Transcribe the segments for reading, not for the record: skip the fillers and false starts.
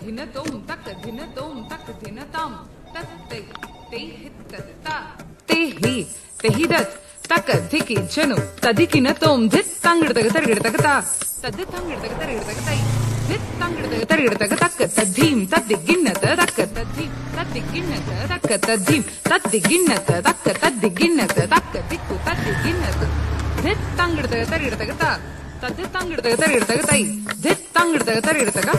ధిన తోం తక్ ధిన తోం తక్ ధిన తాం తత్ తై తై హిత్ తా తే హి తెహి దత్ తక్ ధికి జను తదికిన తోం ధిత్ తంగడతగ తరగడతగ తా తద్ తంగడతగ తరగడతగ తై ధిత్ తంగడతగ తరగడతగ తక్ తద్ధీం తద్దిగిన్నత తక్ తద్ధీం తద్దిగిన్నత తక్ తద్ధీం తద్దిగిన్నత తక్ తద్దిగిన్నత తక్ దిక్కు తద్దిగిన్నత ధిత్ తంగడతగ తరగడతగ తా తద్ తంగడతగ తరగడతగ తై ధిత్ తంగడతగ తరగడతగ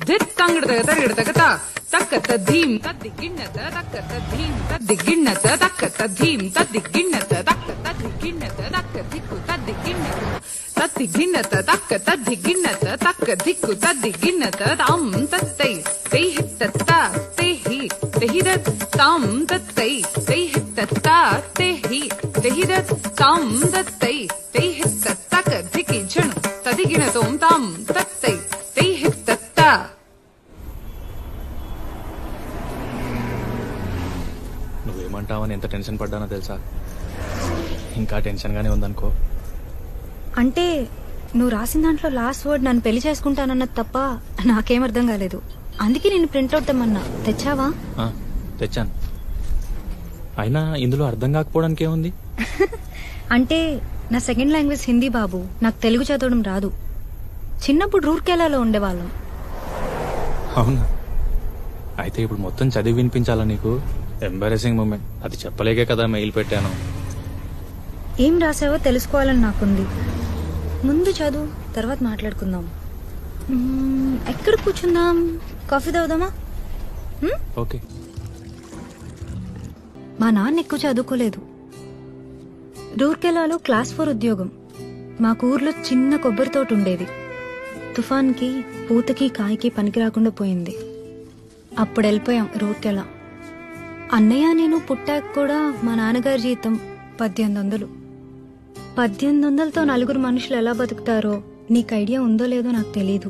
ధిత్ తంగడతగ తరగడతగ తా తక్ తద్ధీం తద్దిగిన్నత తక్ తద్ధీం తద్దిగిన్నత తక్ తద్ధీం తద్దిగిన్నత తక్ తద్దిగిన్నత తక్ దిక్కు తద్దిగిన్నత తద్దిగిన్నత తక్ తద్దిగిన్నత తక్ దిక్కు తద్దిగిన్నత తాం తత్తై తై హిత్తత్తా తేహి తెహిదత్ తాం తత్తై తై హిత్తత్తా తేహి తెహిదత్ తాం తత్తై తై హిత్తత్ తక్ దికి జను తదిగిన తోం తాం తత్తై తై హిత్తత్తా. నువ్వేమంటావని ఎంత టెన్షన్ పడ్డానో తెలుసా? ఇంకా టెన్షన్గానే ఉందనుకో. అంటే నువ్వు రాసిన దాంట్లో లాస్ట్ వర్డ్ నన్ను పెళ్లి చేసుకుంటానన్నది తప్ప నాకేం అర్థం కాలేదు. అందుకే నేను ప్రింట్అవుట్ తెమ్మన్నా. తెచ్చావా? తెచ్చాను. అయినా ఇందులో అర్థం కాకపోవడానికి ఏముంది? అంటే నా సెకండ్ లాంగ్వేజ్ హిందీ బాబు. నాకు తెలుగు చదవడం రాదు. చిన్నప్పుడు రూర్కేలాలో ఉండేవాళ్ళం. అవునా? అయితే ఇప్పుడు మొత్తం చదివి వినిపించాలా నీకు? Embarrassing moment. అది చెప్పలేకే కదా మెయిల్ పెట్టాను. ఏం రాసావో తెలుసుకోవాలని నాకుంది. ముందు చదువు, తర్వాత మాట్లాడుకుందాం. ఎక్కడ కూర్చుందాం? కాఫీ తాగుదామా? ఓకే. మా నాన్న ఎక్కువ చదువుకోలేదు. రూర్కెలాలో క్లాస్ 4 ఉద్యోగం. మాకు ఊర్లో చిన్న కొబ్బరి తోట ఉండేది. తుఫాన్కి పూతకి కాయకి పనికి రాకుండా పోయింది. అప్పుడు వెళ్ళిపోయాం రూర్కెలా. అన్నయ్య నేను పుట్టాక కూడా మా నాన్నగారి జీతం 1800. 1800తో 4 మనుషులు ఎలా బతుకుతారో నీకు ఐడియా ఉందో లేదో నాకు తెలీదు.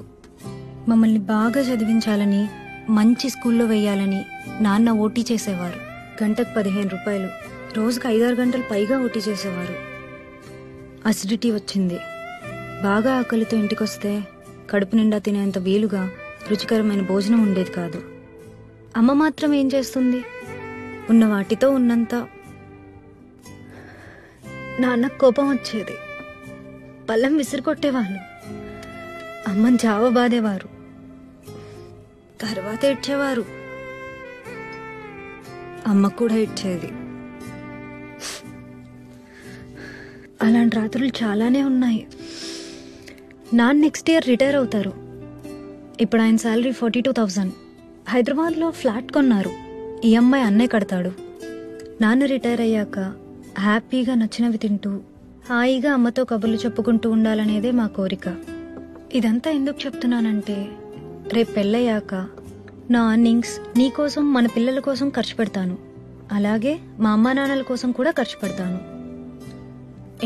మమ్మల్ని బాగా చదివించాలని, మంచి స్కూల్లో వెయ్యాలని నాన్న ఓటీ చేసేవారు. గంటకు 15 రూపాయలు. రోజుకు 5-6 గంటలు పైగా ఓటీ చేసేవారు. అసిడిటీ వచ్చింది. బాగా ఆకలితో ఇంటికొస్తే కడుపు నిండా తినేంత వీలుగా రుచికరమైన భోజనం ఉండేది కాదు. అమ్మ మాత్రం ఏం చేస్తుంది? ఉన్న వాటితో ఉన్నంత. నాన్న కోపం వచ్చేది. పళ్ళెం విసిరికొట్టేవాళ్ళు. అమ్మని జావ బాధేవారు. తర్వాత ఏడ్చేవారు. అమ్మ కూడా ఏడ్చేది. అలాంటి రాత్రులు చాలానే ఉన్నాయి. నాన్న నెక్స్ట్ ఇయర్ రిటైర్ అవుతారు. ఇప్పుడు ఆయన శాలరీ 42,000. హైదరాబాద్లో ఫ్లాట్ కొన్నారు. ఈఎంఐ అన్నయ్య కడతాడు. నాన్న రిటైర్ అయ్యాక హ్యాపీగా నచ్చినవి తింటూ హాయిగా అమ్మతో కబుర్లు చెప్పుకుంటూ ఉండాలనేదే మా కోరిక. ఇదంతా ఎందుకు చెప్తున్నానంటే, రేపు పెళ్ళయ్యాక నా అర్నింగ్స్ నీకోసం, మన పిల్లల కోసం ఖర్చు పెడతాను. అలాగే మా అమ్మా నాన్నల కోసం కూడా ఖర్చు పెడతాను.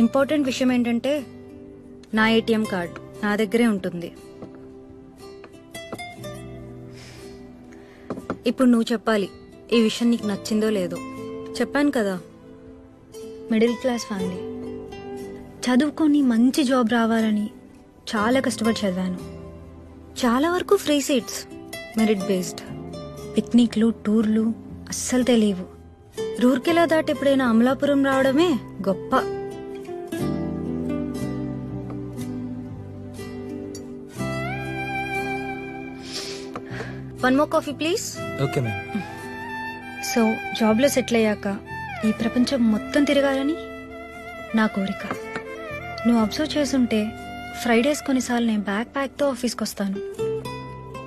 ఇంపార్టెంట్ విషయం ఏంటంటే, నా ఏటీఎం కార్డు నా దగ్గరే ఉంటుంది. ఇప్పుడు నువ్వు చెప్పాలి ఈ విషయం నీకు నచ్చిందో లేదో. చెప్పాను కదా, మిడిల్ క్లాస్ ఫ్యామిలీ. చదువుకొని మంచి జాబ్ రావాలని చాలా కష్టపడి చదివాను. చాలా వరకు ఫ్రీ సీట్స్, మెరిట్ బేస్డ్. పిక్నిక్లు, టూర్లు అస్సలు తెలియవు. రూర్కెలా దాటి ఎప్పుడైనా అమలాపురం రావడమే గొప్ప. One more coffee please. Okay ma'am. So జాబ్లో సెటిల్ అయ్యాక ఈ ప్రపంచం మొత్తం తిరగాలని నా కోరిక. నువ్వు అబ్జర్వ్ చేసుంటే ఫ్రైడేస్ కొన్నిసార్లు నేను బ్యాక్ ప్యాక్తో ఆఫీస్కి వస్తాను.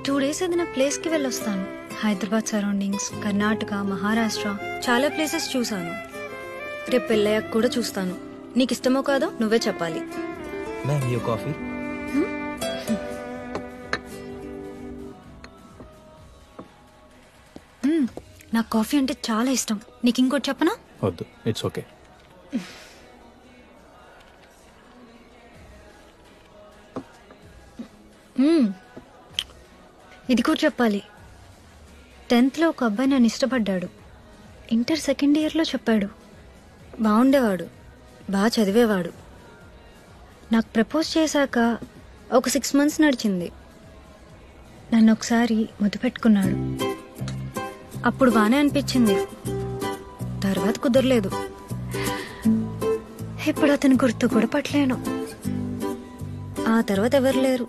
2 days ఏదైనా ప్లేస్కి వెళ్ళొస్తాను. హైదరాబాద్ సరౌండింగ్స్, కర్ణాటక, మహారాష్ట్ర చాలా ప్లేసెస్ చూశాను. రేపు పెళ్ళయ్యాక కూడా చూస్తాను. నీకు ఇష్టమో కాదో నువ్వే చెప్పాలి. Ma'am you coffee. నాకు కాఫీ అంటే చాలా ఇష్టం. నీకు ఇంకోటి చెప్పనా? వద్దు, ఇట్స్ ఓకే. ఇది కూడా చెప్పాలి. 10th ఒక అబ్బాయి నన్ను ఇష్టపడ్డాడు. ఇంటర్ సెకండ్ ఇయర్లో చెప్పాడు. బాగుండేవాడు, బాగా చదివేవాడు. నాకు ప్రపోజ్ చేశాక ఒక 6 months నడిచింది. నన్ను ఒకసారి ముద్దు పెట్టుకున్నాడు. అప్పుడు బానే అనిపించింది, తర్వాత కుదరలేదు. ఇప్పుడు అతను గుర్తు కూడా పట్టలేను. ఆ తర్వాత ఎవరు లేరు.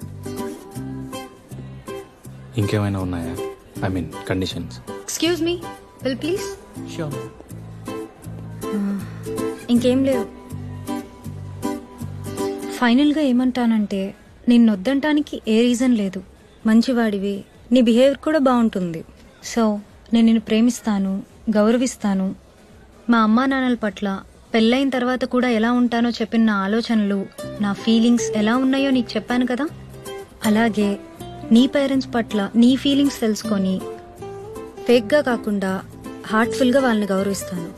ఇంకేమైనా ఉన్నాయా? I mean conditions. Excuse me, will please. ఇంకేం లేవు. ఫైనల్గా ఏమంటానంటే, నిన్నొద్దంటానికి ఏ రీజన్ లేదు. మంచివాడివి, నీ బిహేవియర్ కూడా బాగుంటుంది. సో నేను నిన్ను ప్రేమిస్తాను, గౌరవిస్తాను. మా అమ్మా నాన్నల పట్ల పెళ్ళైన తర్వాత కూడా ఎలా ఉంటానో చెప్పిన నా ఆలోచనలు, నా ఫీలింగ్స్ ఎలా ఉన్నాయో నీకు చెప్పాను కదా. అలాగే నీ పేరెంట్స్ పట్ల నీ ఫీలింగ్స్ తెలుసుకొని ఫేక్గా కాకుండా హార్ట్ఫుల్గా వాళ్ళని గౌరవిస్తాను.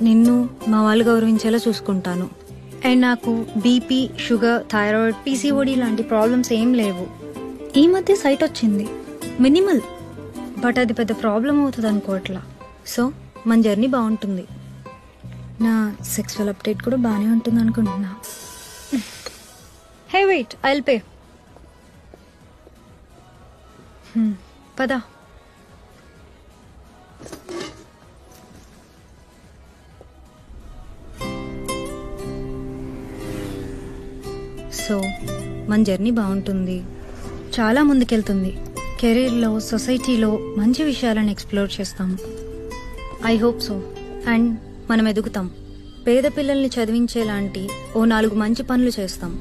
నిన్ను మా వాళ్ళు గౌరవించేలా చూసుకుంటాను. అండ్ నాకు బీపీ, షుగర్, థైరాయిడ్, పీసీఓడి లాంటి ప్రాబ్లమ్స్ ఏం లేవు. ఈ మధ్య సైట్ వచ్చింది, మినిమల్, బట్ అది పెద్ద ప్రాబ్లం అవుతుంది అనుకోవట్లా. సో మన జర్నీ బాగుంటుంది. నా సెక్సువల్ అప్డేట్ కూడా బాగానే ఉంటుంది అనుకుంటున్నా. Hey wait, I'll pay. పదా. సో మన జర్నీ బాగుంటుంది, చాలా ముందుకెళ్తుంది. కెరీర్లో, సొసైటీలో మంచి విషయాలను ఎక్స్ప్లోర్ చేస్తాము. I hope so. అండ్ మనం ఎదుగుతాం. పేద పిల్లల్ని చదివించేలాంటి ఓ 4 మంచి పనులు చేస్తాం.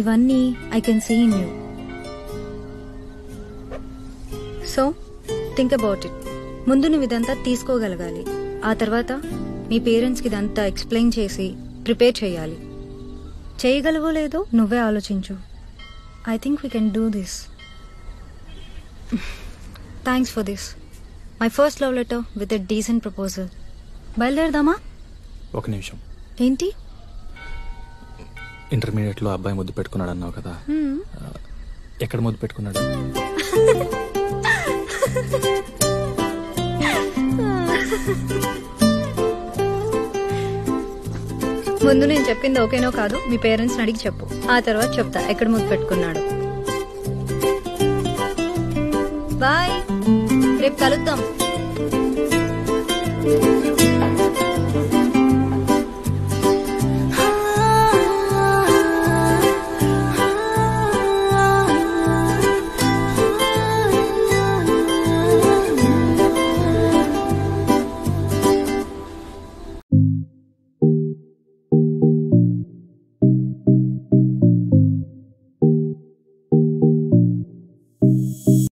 ఇవన్నీ I can see in you. So think about it. ముందు నువ్వు ఇదంతా తీసుకోగలగాలి. ఆ తర్వాత మీ పేరెంట్స్కి ఇదంతా ఎక్స్ప్లెయిన్ చేసి ప్రిపేర్ చేయాలి. చేయగలవో లేదో నువ్వే ఆలోచించు. I think we can do this. Thanks for this. My first love letter with a decent proposal. బయలుదేరదామా? ఒక నిమిషం. ఏంటి? ఇంటర్మీడియట్లో అబ్బాయి ముద్దు పెట్టుకున్నాడు అన్నావు కదా, ఎక్కడ ముద్దు పెట్టుకున్నాడు? ముందు నేను చెప్పింది ఓకేనో కాదు మీ పేరెంట్స్ని అడిగి చెప్పు. ఆ తర్వాత చెప్తా ఎక్కడ ముద్దు పెట్టుకున్నాడు. బాయ్, రేపు కలుద్దాం.